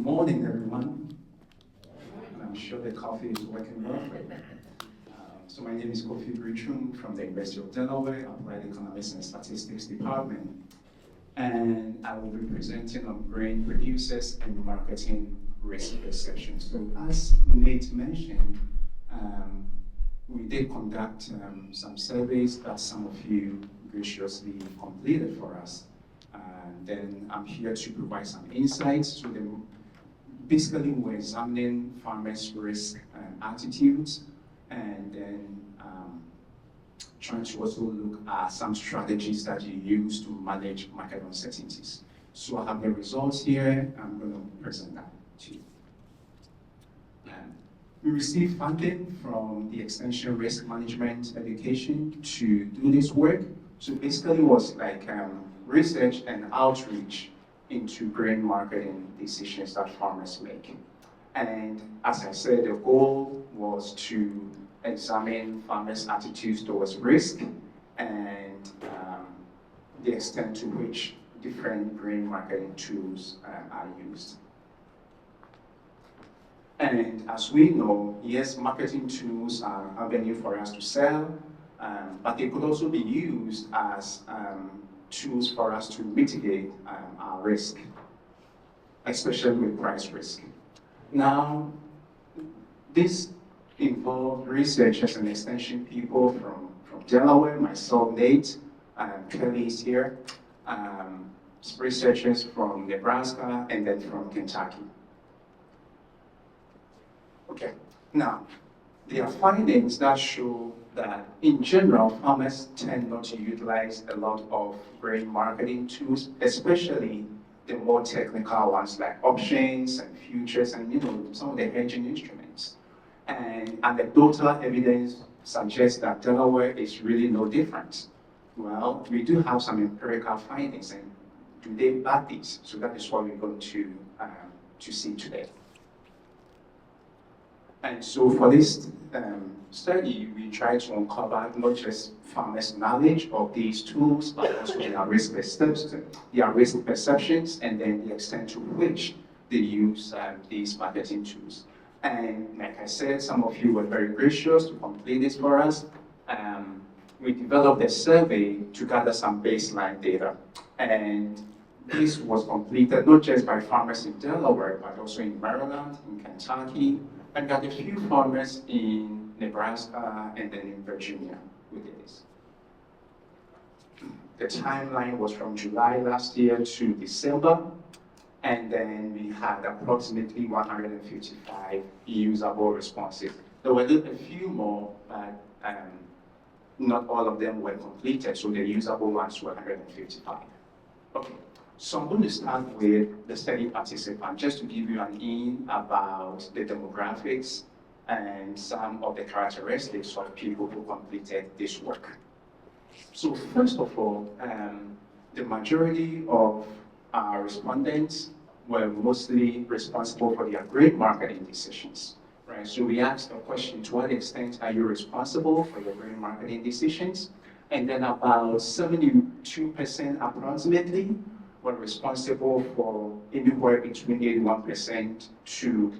morning, everyone. And I'm sure the coffee is working well for you. So my name is Kofi Britwum from the University of Delaware, Applied Economics and Statistics Department. And I will be presenting on grain producers and marketing risk perception. So as Nate mentioned, we did conduct some surveys that some of you graciously completed for us. And then I'm here to provide some insights. So basically, we're examining farmers' risk attitudes, and then trying to also look at some strategies that you use to manage market uncertainties. So I have the results here. I'm going to present that to you. We received funding from the Extension Risk Management Education to do this work. So basically it was like research and outreach into grain marketing decisions that farmers make. And as I said, the goal was to examine farmers' attitudes towards risk and the extent to which different grain marketing tools are used. And as we know, yes, marketing tools are an avenue for us to sell, but they could also be used as tools for us to mitigate our risk, especially with price risk. Now, this involved researchers and extension people from Delaware, myself, Nate, Kelly is here, researchers from Nebraska, and then from Kentucky. Okay, now, there are findings that show that in general, farmers tend not to utilize a lot of grain marketing tools, especially the more technical ones like options and futures and some of the hedging instruments. And anecdotal evidence suggests that Delaware is really no different. Well, we do have some empirical findings, and do they back these? So that is what we're going to see today. And so for this study, we try to uncover not just farmers' knowledge of these tools, but also their risk perceptions, and then the extent to which they use these marketing tools. And like I said, some of you were very gracious to complete this for us. We developed a survey to gather some baseline data. And this was completed not just by farmers in Delaware, but also in Maryland, in Kentucky, and got a few farmers in Nebraska and then in Virginia who did this. The timeline was from July last year to December, and then we had approximately 155 usable responses. There were a few more, but not all of them were completed, so the usable ones were 155. Okay. So I'm going to start with the study participant, just to give you an in about the demographics and some of the characteristics of people who completed this work. So first of all, the majority of our respondents were mostly responsible for their grain marketing decisions, right? So we asked a question, to what extent are you responsible for your grain marketing decisions? And then about 72% approximately were responsible for anywhere between 81% to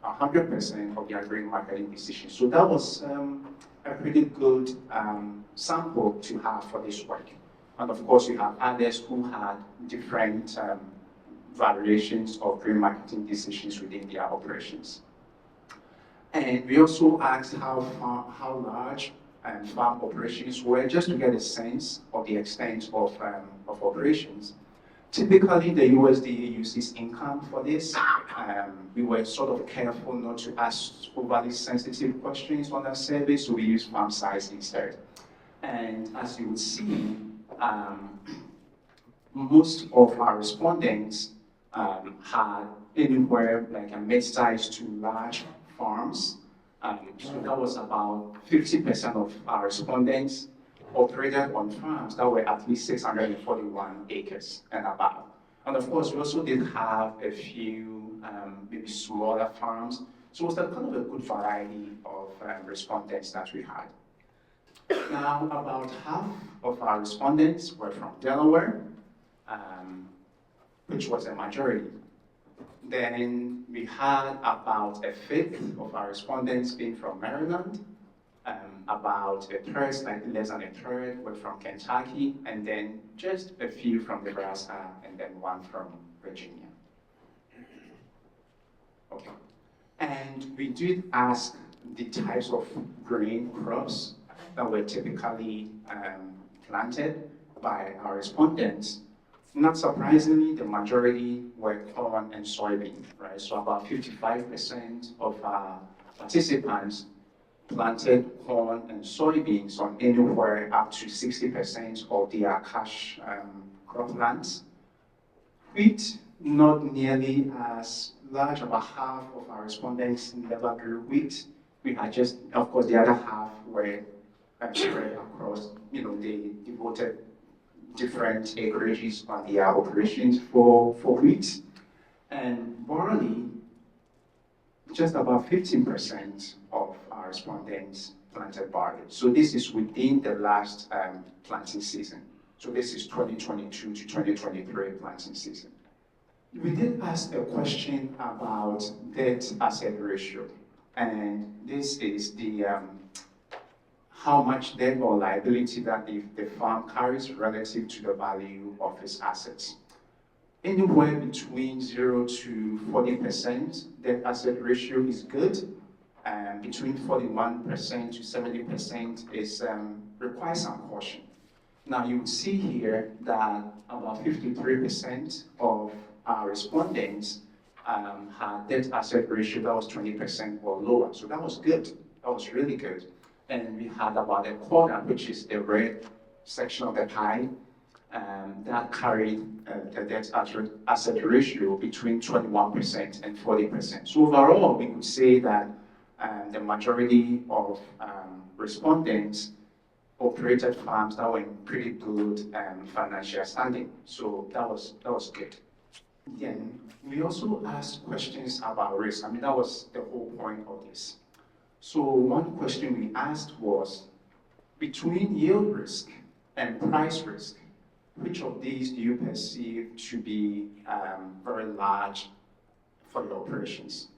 100% of their grain marketing decisions. So that was a pretty good sample to have for this work. And of course, you have others who had different variations of grain marketing decisions within their operations. And we also asked how large farm operations were, just to get a sense of the extent of operations. Typically, the USDA uses income for this. We were sort of careful not to ask overly sensitive questions on our survey, so we used farm size instead. And as you would see, most of our respondents had anywhere like a mid-sized to large farms. So that was about 50% of our respondents operated on farms that were at least 641 acres and above. And of course, we also did have a few maybe smaller farms. So it was a kind of a good variety of respondents that we had. Now, about half of our respondents were from Delaware, which was a majority. Then we had about a fifth of our respondents being from Maryland, about a third, slightly less than a third, were from Kentucky, and then just a few from Nebraska, and then one from Virginia. Okay. And we did ask the types of grain crops that were typically planted by our respondents. Not surprisingly, the majority were corn and soybean, right? So about 55% of our participants planted corn and soybeans on anywhere up to 60% of their cash croplands. Wheat, not nearly as large, about half of our respondents never grew wheat. We had just, of course, the other half were spread across, they devoted different acreages on their operations for wheat. And barley, just about 15% of our respondents planted barley. So this is within the last planting season. So this is 2022 to 2023 planting season. We did ask a question about debt asset ratio. And this is the how much debt or liability that the farm carries relative to the value of its assets. Anywhere between 0 to 40% debt asset ratio is good, and between 41% to 70% is requires some caution. Now you would see here that about 53% of our respondents had debt asset ratio that was 20% or lower, so that was good. That was really good. And we had about a quarter, which is the red section of the pie, that carried the debt asset ratio between 21% and 40%. So overall, we could say that the majority of respondents operated farms that were in pretty good financial standing. So that was good. Then we also asked questions about risk. I mean, that was the whole point of this. So one question we asked was, between yield risk and price risk, which of these do you perceive to be very large for your operations?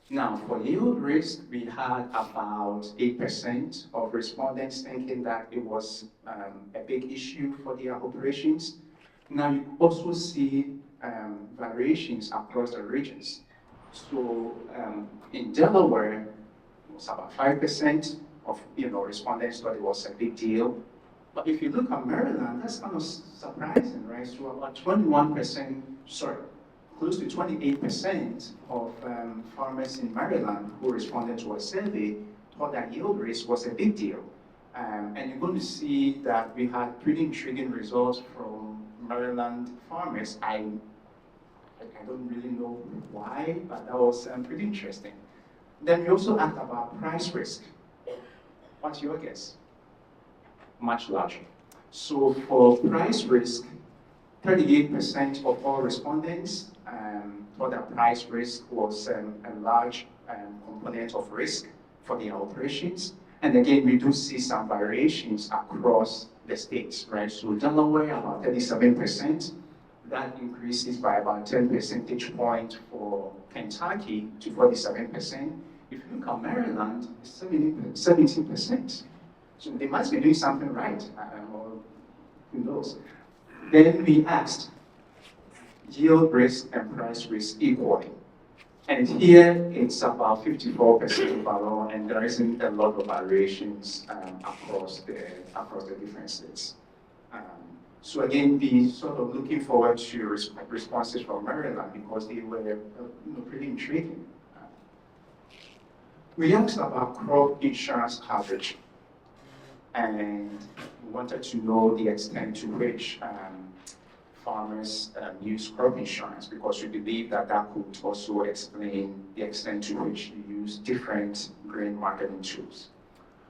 Now, for yield risk, we had about 8% of respondents thinking that it was a big issue for their operations. Now, you also see variations across the regions. So in Delaware, it was about 5% of respondents thought it was a big deal. But if you look at Maryland, that's kind of surprising, right? So about 21%, close to 28% of farmers in Maryland who responded to a survey thought that yield risk was a big deal. And you're going to see that we had pretty intriguing results from Maryland farmers. I don't really know why, but that was pretty interesting. Then we also asked about price risk. What's your guess? Much larger. So for price risk, 38% of all respondents thought that price risk was a large component of risk for their operations. And again, we do see some variations across the states, right? So Delaware, about 37%. That increases by about 10 percentage points for Kentucky to 47%. If you look at Maryland, it's 17%. So they must be doing something right, or who knows. Then we asked yield risk and price risk equally. And here it's about 54% overall, and there isn't a lot of variations across the different states. So again, we sort of looking forward to responses from Maryland because they were pretty intriguing. We asked about crop insurance coverage, and we wanted to know the extent to which farmers use crop insurance, because we believe that that could also explain the extent to which you use different grain marketing tools.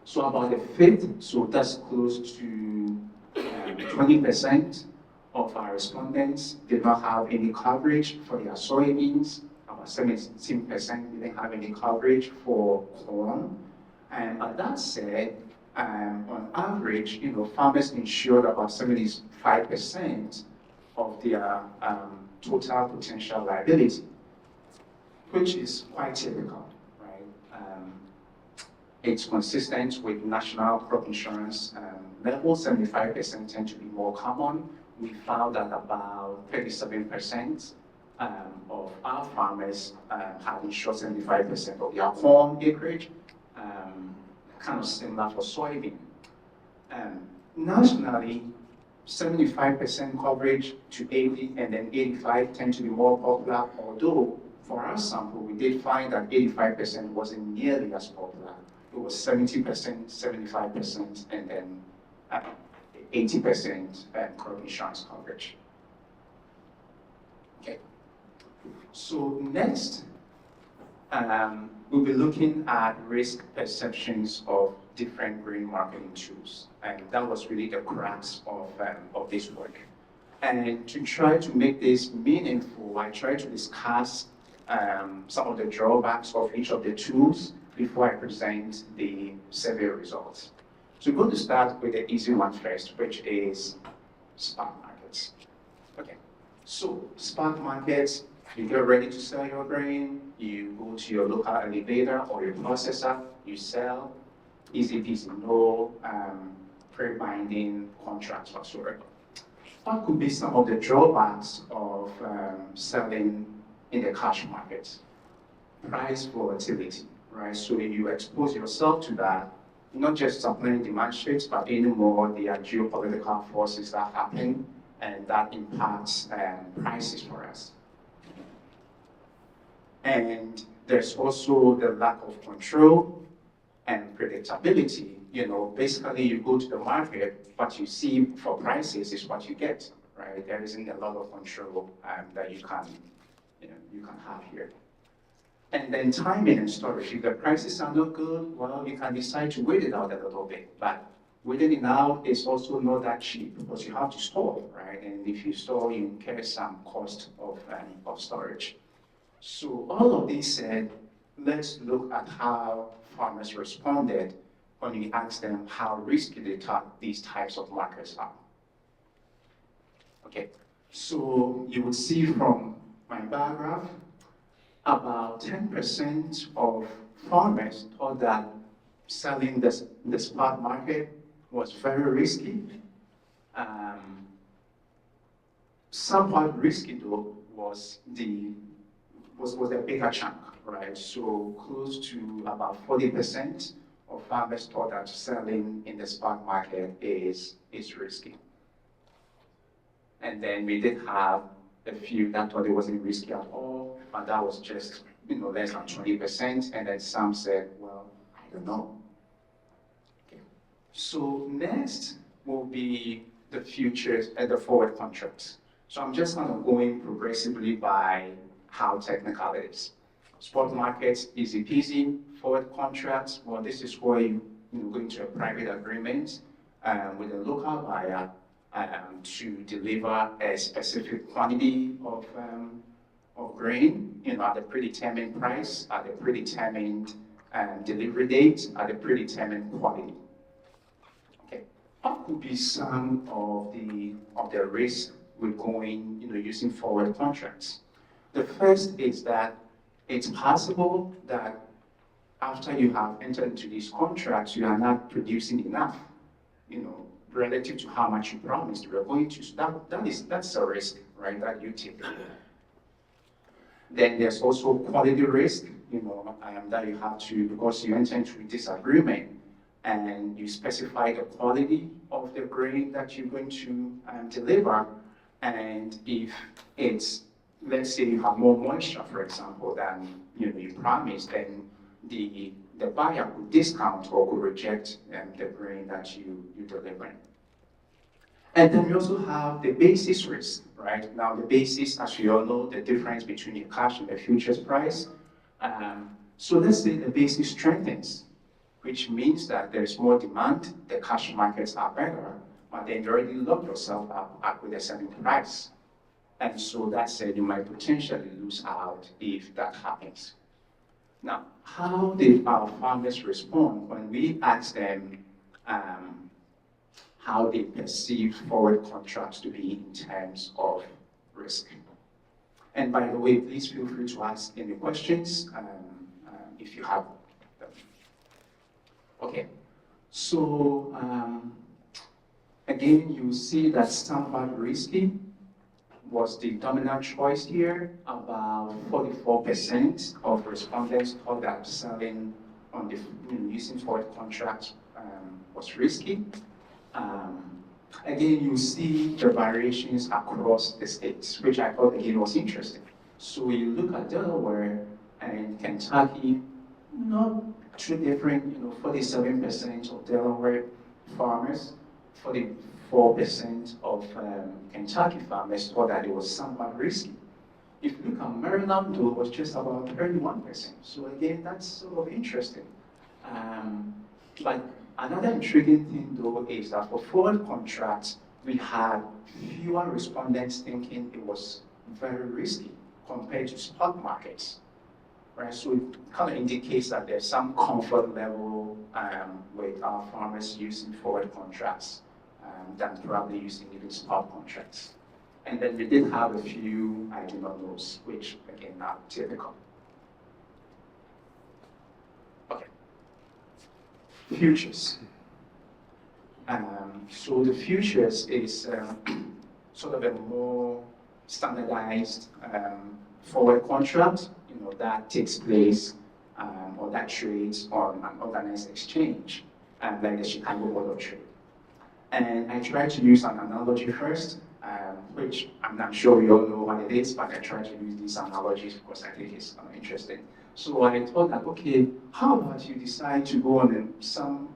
So about a fifth, so that's close to 20% of our respondents did not have any coverage for their soybeans. About 17% didn't have any coverage for corn. But that said, on average, farmers insured about 75% of their total potential liability. which is quite typical, right? It's consistent with national crop insurance levels. 75% tend to be more common. We found that about 37% of our farmers have insured 75% of their corn acreage, kind of similar for soybean. Nationally, 75% coverage to 80 and then 85 tend to be more popular, although for our sample, we did find that 85% wasn't nearly as popular. It was 70%, 75%, and then 80% crop insurance coverage. Okay. So next, we'll be looking at risk perceptions of different grain marketing tools. And that was really the crux of this work. And to try to make this meaningful, I tried to discuss some of the drawbacks of each of the tools before I present the survey results. So we're going to start with the easy one first, which is spot markets. Okay, so spot markets, you get ready to sell your grain, you go to your local elevator or your processor, you sell, easy peasy, no pre-binding contracts whatsoever. What could be some of the drawbacks of selling in the cash market? Price volatility, right? So you expose yourself to that, not just supply and demand shifts, but anymore there are geopolitical forces that happen and that impacts prices for us. And there's also the lack of control and predictability. You know, basically you go to the market, what you see for prices is what you get, right? There isn't a lot of control that you can have here. And then timing and storage. If the prices are not good, well, you can decide to wait it out a little bit. But waiting it out is also not that cheap because you have to store, right? And if you store, you incur some cost of storage. So all of this said, let's look at how farmers responded when we asked them how risky they thought these types of markets are. Okay, so you would see from my bar graph, about 10% of farmers thought that selling the spot market was very risky. Somewhat risky though was the bigger chunk, right? So close to about 40% of farmers thought that selling in the spot market is risky. And then we did have a few that thought it wasn't risky at all, but that was just less than 20%. And then some said, well, I don't know. Okay. So next will be the futures and the forward contracts. So I'm just kind of going progressively by how technical it is. Spot markets, easy peasy. Forward contracts, well, this is where you go into a private agreement with a local buyer to deliver a specific quantity of grain, at a predetermined price, at a predetermined delivery date, at a predetermined quality. Okay, what could be some of the risks with going, using forward contracts? The first is that it's possible that after you have entered into these contracts, you are not producing enough, relative to how much you promised you were going to. So that's a risk, right, that you take. Then there's also quality risk, that you have to, because you enter into this agreement and you specify the quality of the grain that you're going to deliver, and if it's, let's say you have more moisture, for example, than you promised, then the buyer could discount or could reject the grain that you deliver. And then we also have the basis risk, right? Now the basis, as we all know, the difference between the cash and the futures price. So let's say the basis strengthens, which means that there's more demand, the cash markets are better, but then you already locked yourself up with a certain price. And so that said, you might potentially lose out if that happens. Now, how did our farmers respond when we asked them how they perceive forward contracts to be in terms of risk? And by the way, please feel free to ask any questions if you have them. Okay, so again, you see that standard risky was the dominant choice here. About 44% of respondents thought that selling on the using forward contracts was risky. Again, you see the variations across the states, which I thought again was interesting. So you look at Delaware and Kentucky, not too different, 47% of Delaware farmers, 44% of Kentucky farmers thought that it was somewhat risky. If you look at Maryland, though, it was just about 31%. So again, that's sort of interesting. But another intriguing thing, though, is that for forward contracts, we had fewer respondents thinking it was very risky compared to spot markets, right? So it kind of indicates that there's some comfort level with our farmers using forward contracts than probably using even spot contracts. And then we did have a few I do not knows, which again are typical. Okay. Futures. So the futures is sort of a more standardized forward contract, that takes place or that trades on an organized exchange, like the Chicago Board of Trade. And I try to use an analogy first, which I'm not sure you all know what it is, but I try to use these analogies because I think it's interesting. So I thought that, okay, how about you decide to go on some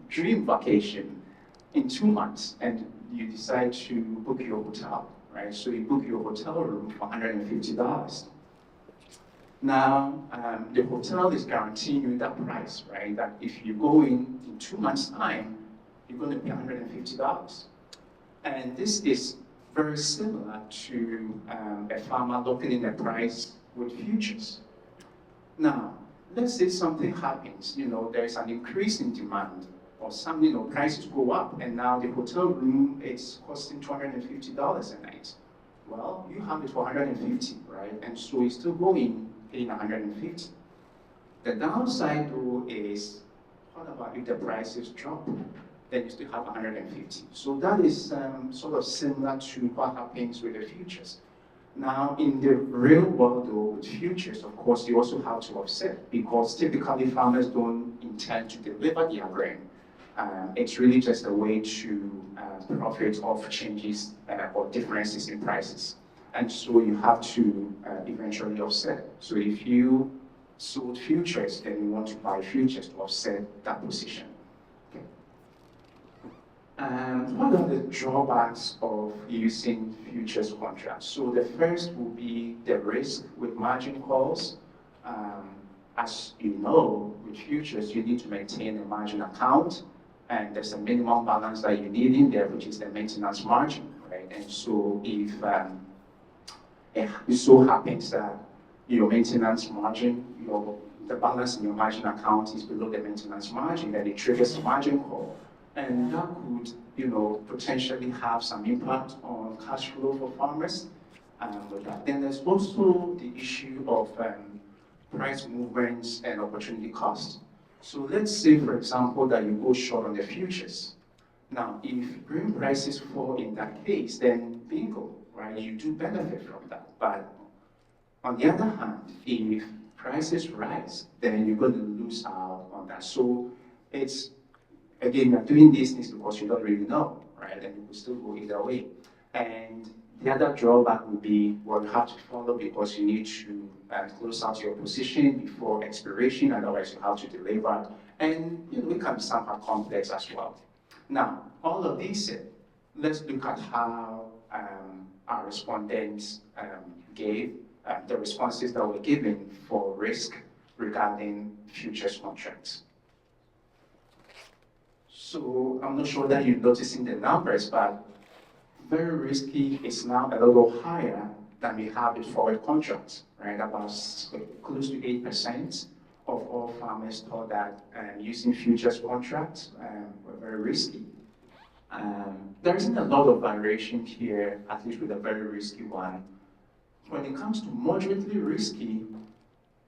dream vacation in 2 months, and you decide to book your hotel, right? So you book your hotel room for $150. Now, the hotel is guaranteeing you that price, right? That if you go in 2 months' time, you're going to pay $150. And this is very similar to a farmer locking in a price with futures. Now, let's say something happens, there's an increase in demand, or some, prices go up, and now the hotel room is costing $250 a night. Well, you have it for $150, right? And so you're still going paying $150. The downside, though, is what about if the prices drop? Then you still have $150. So that is sort of similar to what happens with the futures. Now, in the real world, though, with futures, of course, you also have to offset, because typically farmers don't intend to deliver their grain. It's really just a way to profit off changes or differences in prices. And so you have to eventually offset. So if you sold futures, then you want to buy futures to offset that position. Okay. What are the drawbacks of using futures contracts? So the first will be the risk with margin calls. As you know, with futures, you need to maintain a margin account, and there's a minimum balance that you need in there, which is the maintenance margin, right? And so if it so happens that your maintenance margin, the balance in your margin account is below the maintenance margin, then it triggers a margin call. And that could, potentially have some impact on cash flow for farmers. Then there's also the issue of price movements and opportunity cost. So let's say, for example, that you go short on the futures. Now, if grain prices fall in that case, then bingo, right? You do benefit from that. But on the other hand, if prices rise, then you're going to lose out on that. So it's, again, you're doing these things because you don't really know, right? And you will still go either way. And the other drawback would be, well, you have to follow because you need to close out your position before expiration, otherwise you have to deliver. And it can be somewhat complex as well. Now, all of these said, let's look at how our respondents gave the responses that were given for risk regarding futures contracts. So I'm not sure that you're noticing the numbers, but very risky is now a little higher than we have with forward contracts, right? About close to 8% of all farmers thought that using futures contracts were very risky. There isn't a lot of variation here, at least with a very risky one. When it comes to moderately risky,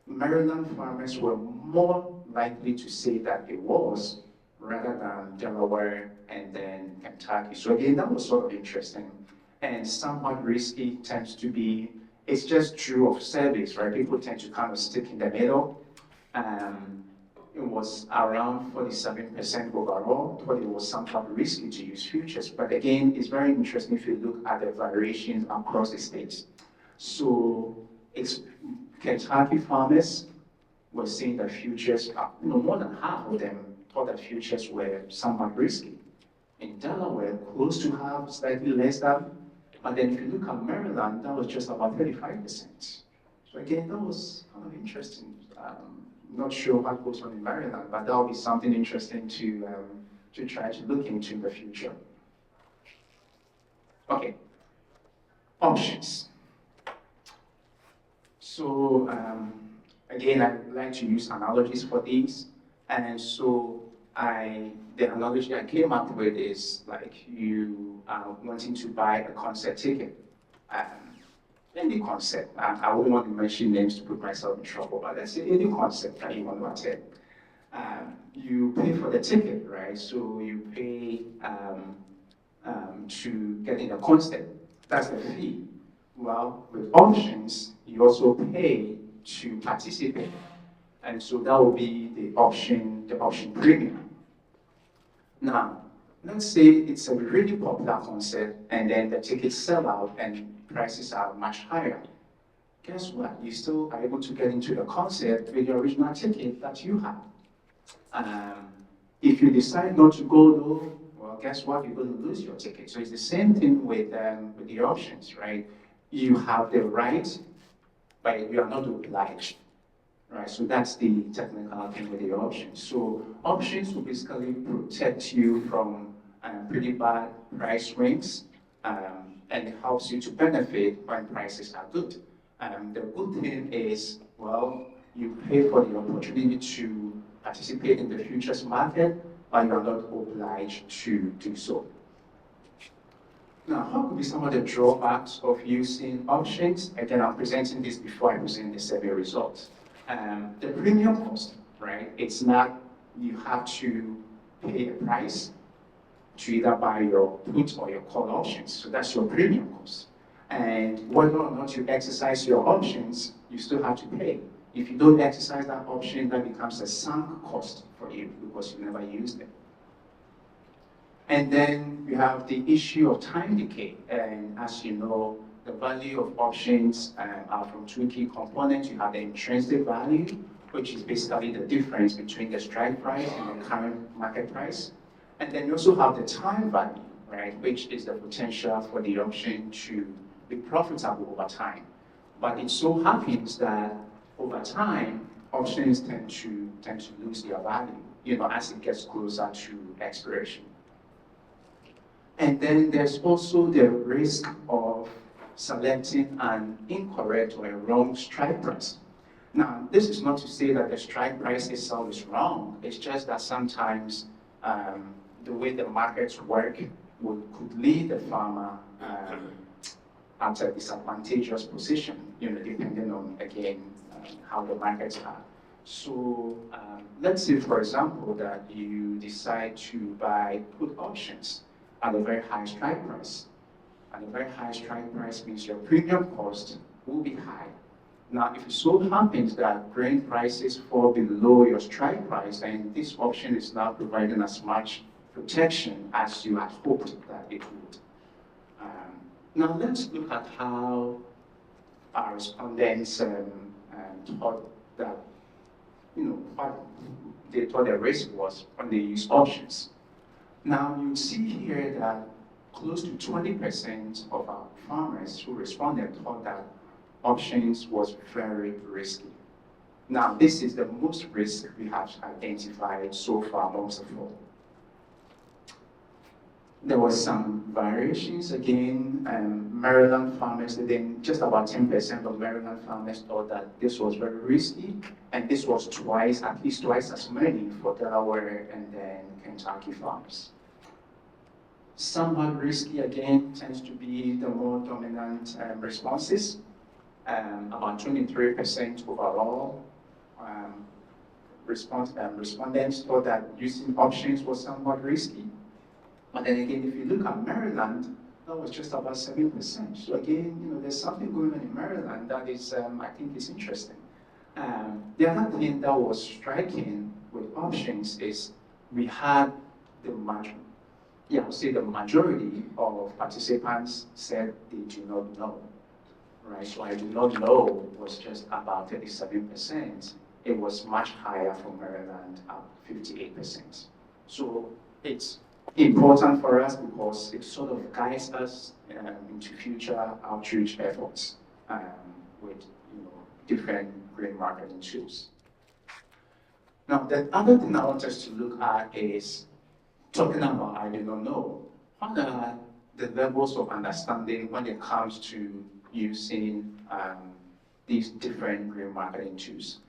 Maryland farmers were more likely to say that it was rather than Delaware and then Kentucky. So again, that was sort of interesting. And somewhat risky tends to be, it's just true of surveys, right? People tend to kind of stick in the middle. Um, it was around 47% overall, thought it was somewhat risky to use futures. But again, it's very interesting if you look at the variations across the states. So it's Kentucky farmers were saying that futures, more than half of them thought that futures were somewhat risky. In Delaware, close to half, slightly less than. But then if you look at Maryland, that was just about 35%. So again, that was kind of interesting. Not sure what goes on in Maryland, but that will be something interesting to try to look into in the future. Okay, options. So again, I like to use analogies for these. And so the analogy I came up with is like you wanting to buy a concert ticket. Um, any concert, I wouldn't want to mention names to put myself in trouble, but let's say any concert that you want to attend. You pay for the ticket, right? So you pay to get in a concert. That's the fee. Well, with options, you also pay to participate. And so that will be the option premium. Now, let's say it's a really popular concert and then the tickets sell out and prices are much higher. Guess what? You still are able to get into the concert with the original ticket that you have. If you decide not to go though, well, guess what? You're going to lose your ticket. So it's the same thing with the options, right? You have the right, but you are not obliged, right? So that's the technical thing with the options. So options will basically protect you from pretty bad price swings, and it helps you to benefit when prices are good. The good thing is, well, you pay for the opportunity to participate in the futures market, but you are not obliged to do so. Now, what could be some of the drawbacks of using options? Again, I'm presenting this before I present the survey results. The premium cost, right? It's not, you have to pay a price to either buy your put or your call options. So that's your premium cost. And whether or not you exercise your options, you still have to pay. If you don't exercise that option, that becomes a sunk cost for you because you never used it. And then we have the issue of time decay. And as you know, the value of options are from two key components. You have the intrinsic value, which is basically the difference between the strike price and the current market price. And then you also have the time value, right, which is the potential for the option to be profitable over time. But it so happens that over time, options tend to lose their value, as it gets closer to expiration. And then there's also the risk of selecting an incorrect or a wrong strike price. Now, this is not to say that the strike price itself is wrong. It's just that sometimes the way the markets work could lead the farmer at a disadvantageous position, depending on, again, how the markets are. So let's say, for example, that you decide to buy put options at a very high strike price. And a very high strike price means your premium cost will be high. Now, if it so happens that grain prices fall below your strike price, then this option is not providing as much protection as you had hoped that it would. Now, let's look at how our respondents thought that, what they thought the risk was when they used options. Now, you see here that close to 20% of our farmers who responded thought that options was very risky. Now, this is the most risk we have identified so far amongst the four. There was some variations again. Maryland farmers, then just about 10% of Maryland farmers thought that this was very risky, and this was at least twice as many for Delaware and then Kentucky farmers. Somewhat risky again tends to be the more dominant responses. about 23% overall. Respondents thought that using options was somewhat risky. But then again, if you look at Maryland, that was just about 7%. So again, there's something going on in Maryland that is, I think, is interesting. The other thing that was striking with options is we had the majority of participants said they do not know, right? So I do not know was just about 37%. It was much higher for Maryland, at 58%. So it's important for us because it sort of guides us into future outreach efforts with different green marketing tools. Now, the other thing I want us to look at is talking about I do not know. What are the levels of understanding when it comes to using these different green marketing tools?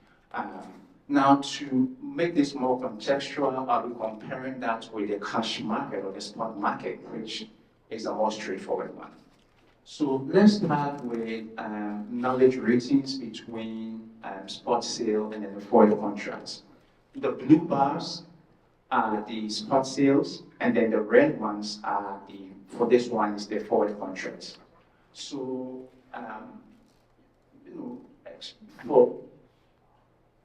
Now, to make this more contextual, I'll be comparing that with the cash market or the spot market, which is a more straightforward one. So let's start with knowledge ratings between spot sale and then the forward contracts. The blue bars are the spot sales, and then the red ones are for this one is the forward contracts. So, for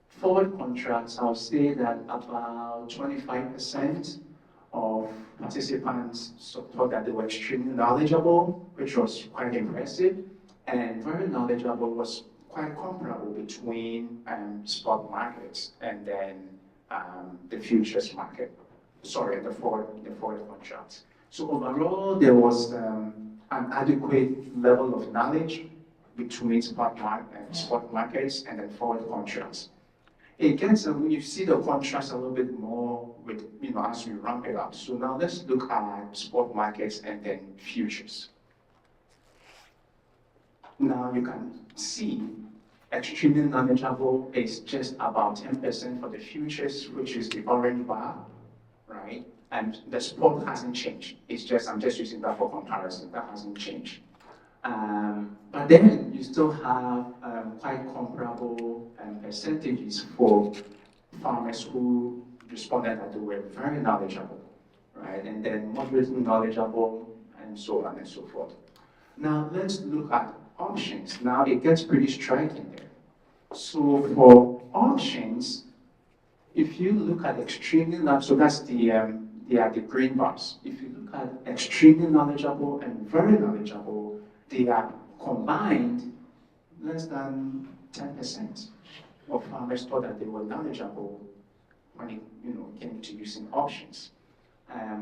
forward contracts, I'll say that about 25% of participants thought that they were extremely knowledgeable, which was quite impressive, and very knowledgeable was quite comparable between spot markets and then the futures market. Sorry, the forward contracts. So overall, there was an adequate level of knowledge between spot markets and then forward contracts. It gets, you see the contrast a little bit more with, as we ramp it up. So now let's look at spot markets and then futures. Now you can see extremely knowledgeable is just about 10% for the futures, which is the orange bar, right? And the spot hasn't changed. I'm just using that for comparison. That hasn't changed. But then you still have quite comparable percentages for farmers who responded that they were very knowledgeable, right? And then moderately knowledgeable, and so on and so forth. Now let's look at options. Now it gets pretty striking there. So for options, if you look at extremely knowledgeable, so that's the green bars. If you look at extremely knowledgeable and very knowledgeable, they are combined less than 10% of farmers thought that they were knowledgeable when it came to using options.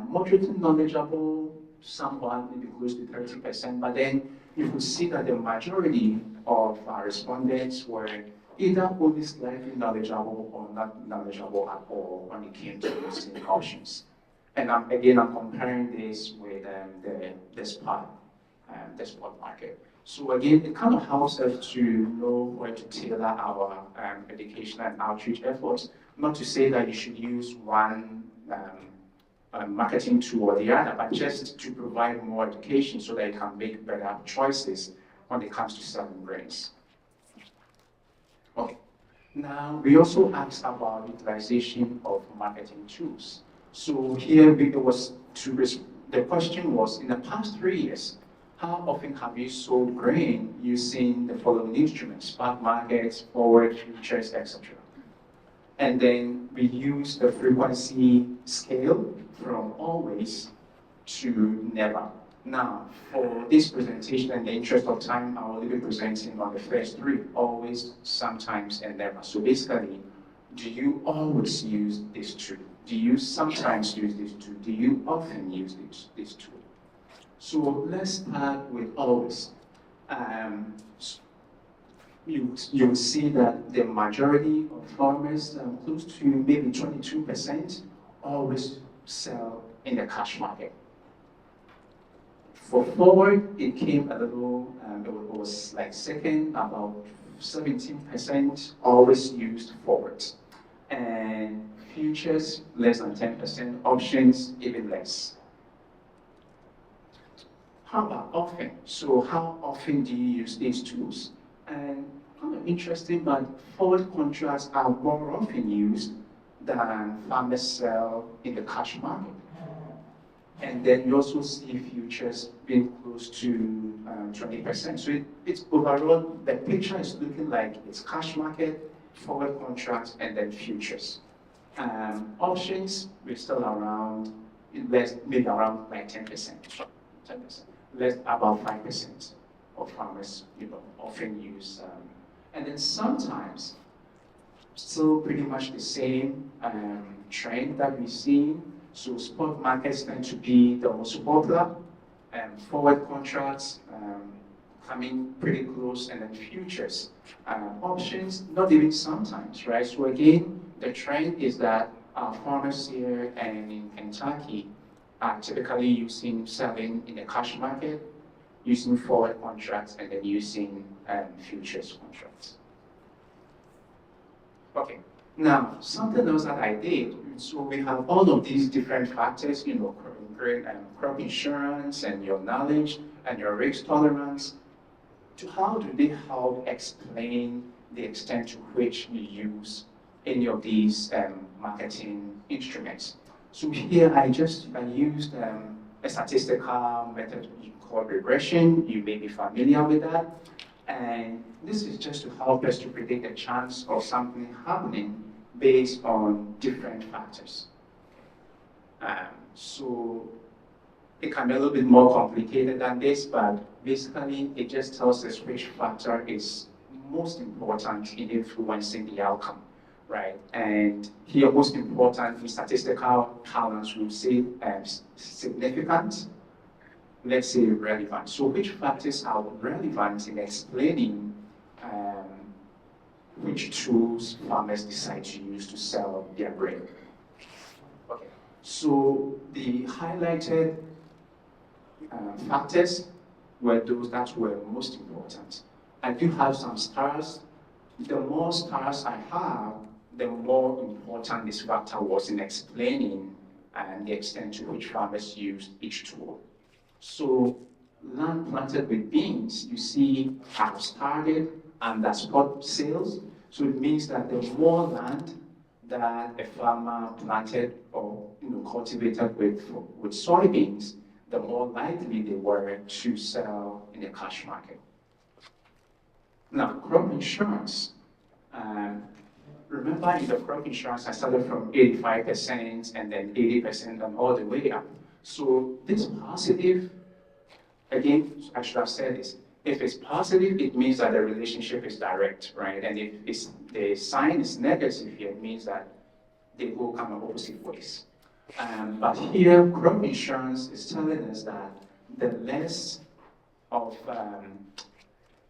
Moderately knowledgeable, somewhat maybe close to 30%, but then you could see that the majority of our respondents were either only slightly knowledgeable or not knowledgeable at all when it came to using options. And I'm comparing this with the spot market. So again, it kind of helps us to know where to tailor our education and outreach efforts. Not to say that you should use one marketing tool or the other, but just to provide more education so that you can make better choices when it comes to selling grains. Okay. Now, we also asked about utilization of marketing tools. So here the question was, in the past 3 years, how often have you sold grain using the following instruments: spot markets, forward, futures, etc.? And then we use the frequency scale from always to never. Now, for this presentation, in the interest of time, I will be presenting on the first three: always, sometimes, and never. So basically, do you always use this tool? Do you sometimes use this tool? Do you often use this tool? So let's start with always. You'll see that the majority of farmers, close to maybe 22%, always sell in the cash market. For forward, it came a little, it was like second, about 17% always used forwards. And futures, less than 10%, options, even less. How about often? So how often do you use these tools? And kind of interesting, but forward contracts are more often used than farmers sell in the cash market. And then you also see futures being close to 20%. So it's overall, the picture is looking like it's cash market, forward contracts, and then futures. Options, we're still around, maybe around like 10%, 10%, less about 5% of farmers, often use. And then sometimes, still pretty much the same trend that we've seen. So spot markets tend to be the most popular, forward contracts coming pretty close, and then futures. Options, not even sometimes, right? So again, the trend is that farmers here and in Kentucky are typically selling in the cash market, using forward contracts, and then using futures contracts. Okay, now something else that I did, so we have all of these different factors, crop insurance and your knowledge and your risk tolerance. To how do they help explain the extent to which you use any of these marketing instruments? So here I used a statistical method called regression. You may be familiar with that. And this is just to help us to predict the chance of something happening based on different factors. So it can be a little bit more complicated than this, but basically it just tells us which factor is most important in influencing the outcome, right? And here, most important in statistical parlance, we say significant, let's say relevant. So which factors are relevant in explaining which tools farmers decide to use to sell their grain? Okay, so the highlighted factors were those that were most important. I do have some stars. The more stars I have, the more important this factor was in explaining the extent to which farmers used each tool. So land planted with beans, you see, have started and that's spot sales. So it means that the more land that a farmer planted or cultivated with soybeans, the more likely they were to sell in the cash market. Now, crop insurance. Remember in the crop insurance, I started from 85% and then 80% and all the way up. So this positive, again, I should have said this, if it's positive, it means that the relationship is direct, right? And if the sign is negative here, it means that they go kind of opposite ways. But here, crop insurance is telling us that the less of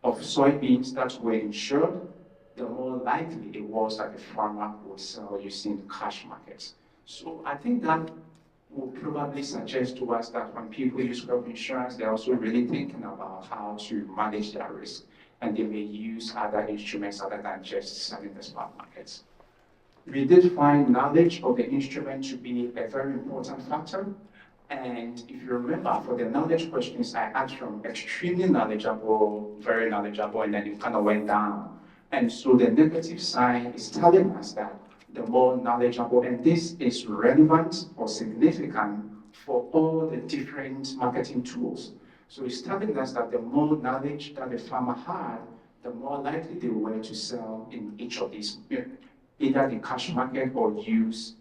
soybeans that were insured, the more likely it was that the farmer would sell using cash markets. So I think that will probably suggest to us that when people use crop insurance, they're also really thinking about how to manage their risk, and they may use other instruments other than just selling the spot markets. We did find knowledge of the instrument to be a very important factor. And if you remember, for the knowledge questions, I asked from extremely knowledgeable, very knowledgeable, and then it kind of went down. And so the negative sign is telling us that the more knowledgeable, and this is relevant or significant for all the different marketing tools. So it's telling us that the more knowledge that the farmer had, the more likely they were to sell in each of these, either the cash market or use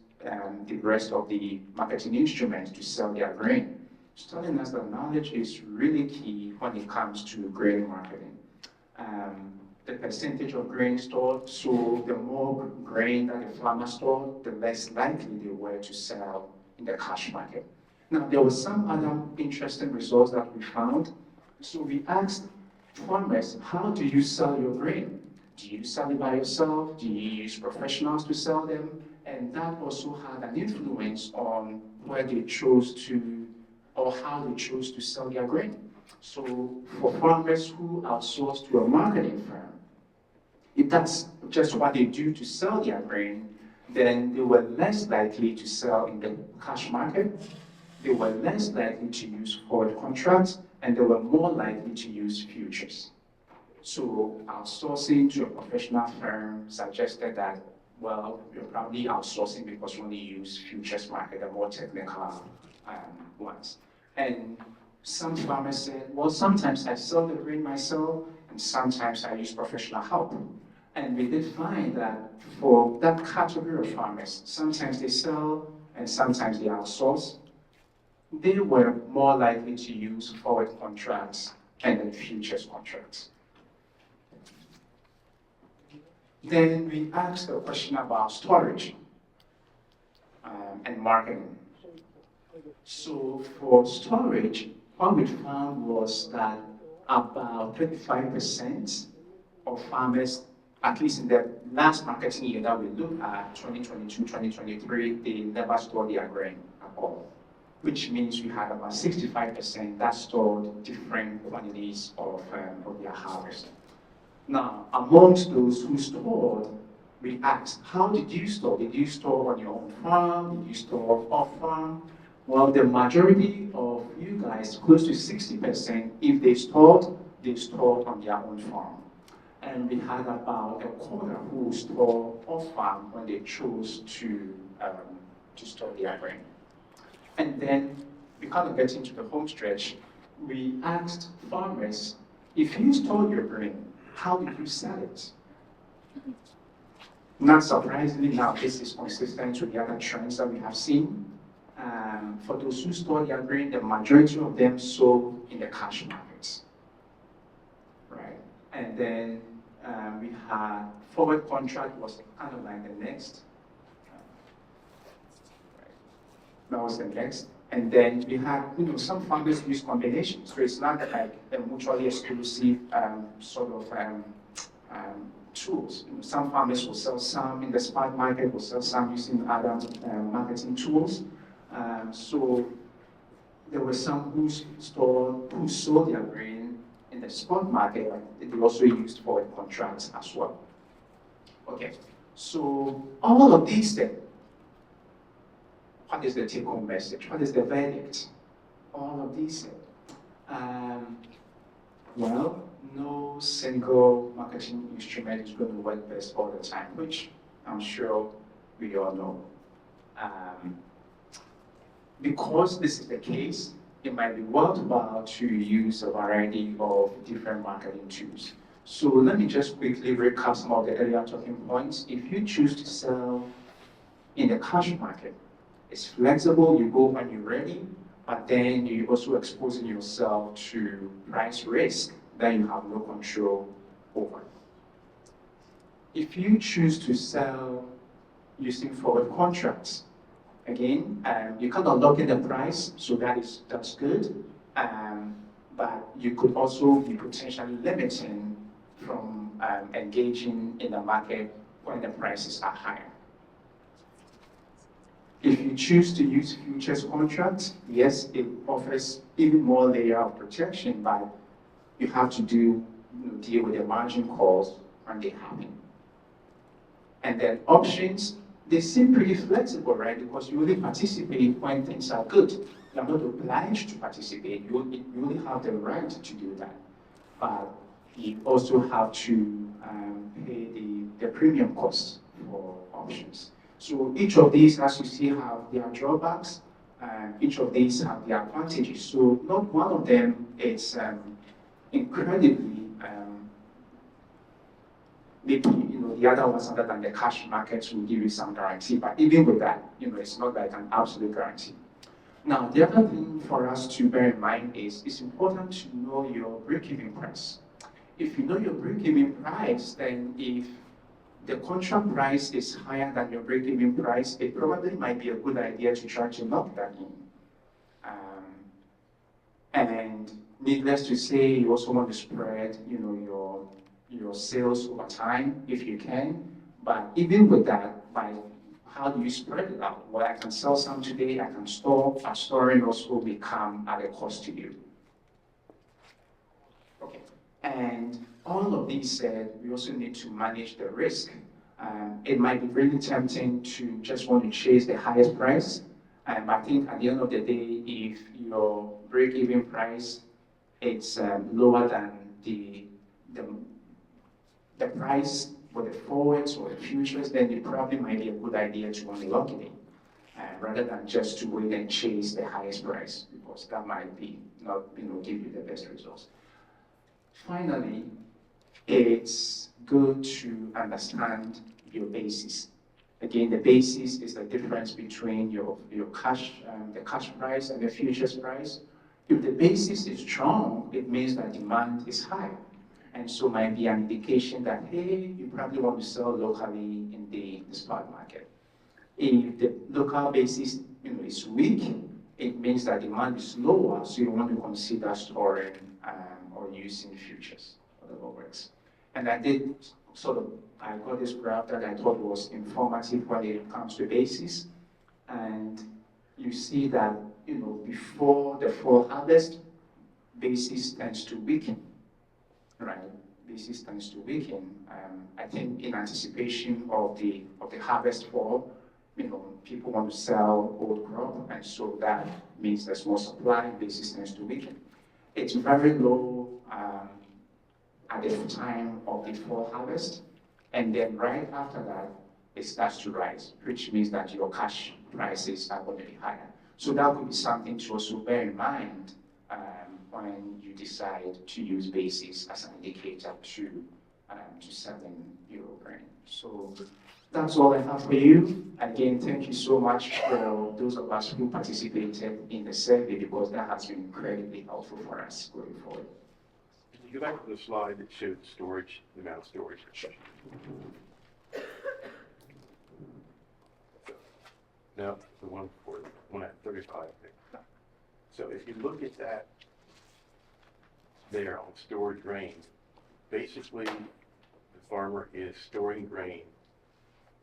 the rest of the marketing instruments to sell their grain. It's telling us that knowledge is really key when it comes to grain marketing. The percentage of grain stored, so the more grain that the farmer stored, the less likely they were to sell in the cash market. Now, there were some other interesting results that we found. So we asked farmers, how do you sell your grain? Do you sell it by yourself? Do you use professionals to sell them? And that also had an influence on where they chose to, or how they chose to sell their grain. So for farmers who outsource to a marketing firm, if that's just what they do to sell their grain, then they were less likely to sell in the cash market, they were less likely to use forward contracts, and they were more likely to use futures. So outsourcing to a professional firm suggested that, well, you're probably outsourcing because you only use futures market, the more technical ones. And some farmers said, well, sometimes I sell the grain myself, and sometimes I use professional help. And we did find that for that category of farmers, sometimes they sell and sometimes they outsource. They were more likely to use forward contracts and then futures contracts. Then we asked a question about storage and marketing. So for storage, what we found was that about 35% of farmers, at least in the last marketing year that we looked at, 2022, 2023, they never stored their grain at all, which means we had about 65% that stored different quantities of their harvest. Now, amongst those who stored, we asked, how did you store? Did you store on your own farm? Did you store off farm? Well, the majority of you guys, close to 60%, if they stored on their own farm. And we had about a quarter who stored off farm when they chose to store their grain. And then we kind of get into the home stretch. We asked farmers, if you stored your grain, how did you sell it? Not surprisingly, now this is consistent with the other trends that we have seen. For those who store their grain, the majority of them sold in the cash markets, right? And then we had forward contract was kind of like the next. Right. That was the next. And then we had, some farmers use combinations. So it's not like a mutually exclusive sort of tools. Some farmers will sell some in the spot market, will sell some using other marketing tools. So there were some who sold their grain in the spot market, and they also used forward contracts as well. Okay, so all of these things. What is the take-home message? What is the verdict? All of these things. Well, no single marketing instrument is going to work best all the time, which I'm sure we all know. Because this is the case, it might be worthwhile to use a variety of different marketing tools. So let me just quickly recap some of the earlier talking points. If you choose to sell in the cash market, it's flexible, you go when you're ready, but then you're also exposing yourself to price risk that you have no control over. If you choose to sell using forward contracts, again, you cannot lock in the price, so that's good, but you could also be potentially limiting from engaging in the market when the prices are higher. If you choose to use futures contracts, yes, it offers even more layer of protection, but you have to deal with the margin calls when they happen. And then options, they seem pretty flexible, right? Because you only participate when things are good. You're not obliged to participate. You only have the right to do that. But you also have to pay the premium costs for options. So each of these, as you see, have their drawbacks. Each of these have their advantages. So not one of them is incredibly maybe the other ones other than the cash markets will give you some guarantee. But even with that, it's not like an absolute guarantee. Now, the other thing for us to bear in mind is it's important to know your break-even price. If you know your break-even price, then if the contract price is higher than your break-even price, it probably might be a good idea to try to lock that in. And needless to say, you also want to spread, your sales over time if you can. But even with that, by how do you spread it out? Well, I can sell some today, I can store, but storing also will become at a cost to you. Okay, and all of these said, we also need to manage the risk. It might be really tempting to just want to chase the highest price. I think at the end of the day, if your break-even price is lower than the price for the forwards or the futures, then it probably might be a good idea to only lock it in, rather than just to wait and chase the highest price, because that might be not, give you the best results. Finally, it's good to understand your basis. Again, the basis is the difference between your cash, the cash price and the futures price. If the basis is strong, it means that demand is high. And so might be an indication that, hey, you probably want to sell locally in the spot market. If the local basis is weak, it means that demand is lower, so you want to consider storing or using futures, whatever works. And I got this graph that I thought was informative when it comes to basis. And you see that, before the fall harvest, basis tends to weaken, right? Basis tends to weaken. I think in anticipation of the harvest fall, people want to sell old crop, and so that means there's more supply, basis tends to weaken. It's very low at the time of the fall harvest, and then right after that, it starts to rise, which means that your cash prices are going to be higher. So that would be something to also bear in mind when you decide to use basis as an indicator to selling your grain. So that's all I have for you. Again, thank you so much for those of us who participated in the survey, because that has been incredibly helpful for us going forward. Can you go back to the slide that showed storage, the amount of storage? No, the one at 35, I think. So if you look at that there on stored grain, basically the farmer is storing grain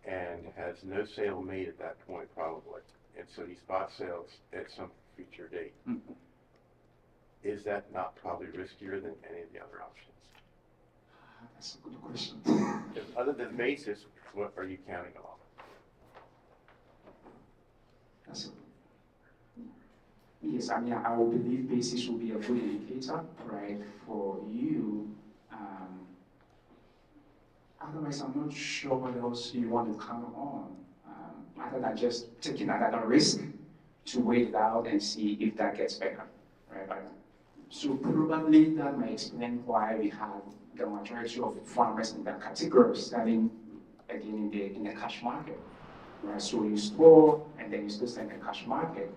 and has no sale made at that point probably. And so he spot sales at some future date. Mm-hmm. Is that not probably riskier than any of the other options? That's a good question. Other than basis, what are you counting on? Yes, I mean, I would believe basis will be a good indicator, right, for you. Otherwise, I'm not sure what else you want to count on, other than just taking another risk to wait it out and see if that gets better, right? So probably that may explain why we have the majority of farmers in that category selling again in the cash market, right? So you store and then you still sell in the cash market.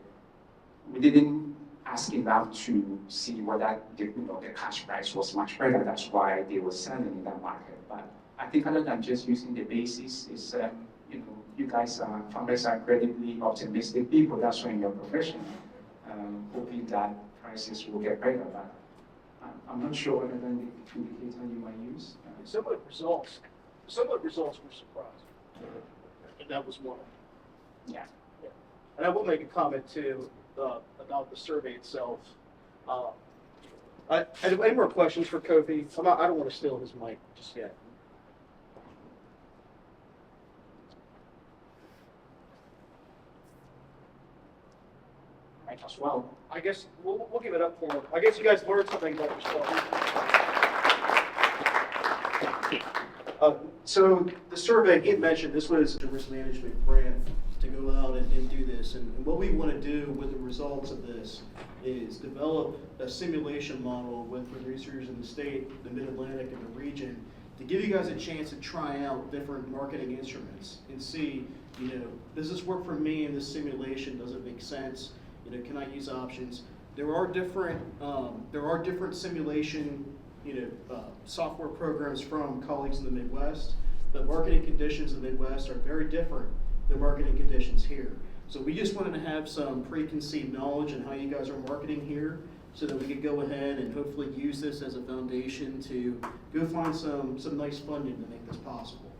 We didn't ask enough to see whether the cash price was much better. That's why they were selling in that market. But I think other than just using the basis is, you guys farmers are incredibly optimistic people. That's why in your profession, hoping that prices will get better. But I'm not sure whether the indicator you might use. Some of the results were surprising, and that was one of them. Yeah. And I will make a comment too about the survey itself. Any more questions for Kofi? I don't want to steal his mic just yet. As well. I guess we'll give it up for him. I guess you guys learned something about yourself. So the survey, he had mentioned this was a risk management grant to go out and do this. And what we want to do with the results of this is develop a simulation model with producers in the state, the Mid-Atlantic, and the region to give you guys a chance to try out different marketing instruments and see, does this work for me in this simulation? Does it make sense? Can I use options? There are different simulation, software programs from colleagues in the Midwest, but marketing conditions in the Midwest are very different than marketing conditions here. So we just wanted to have some preconceived knowledge on how you guys are marketing here, so that we could go ahead and hopefully use this as a foundation to go find some nice funding to make this possible.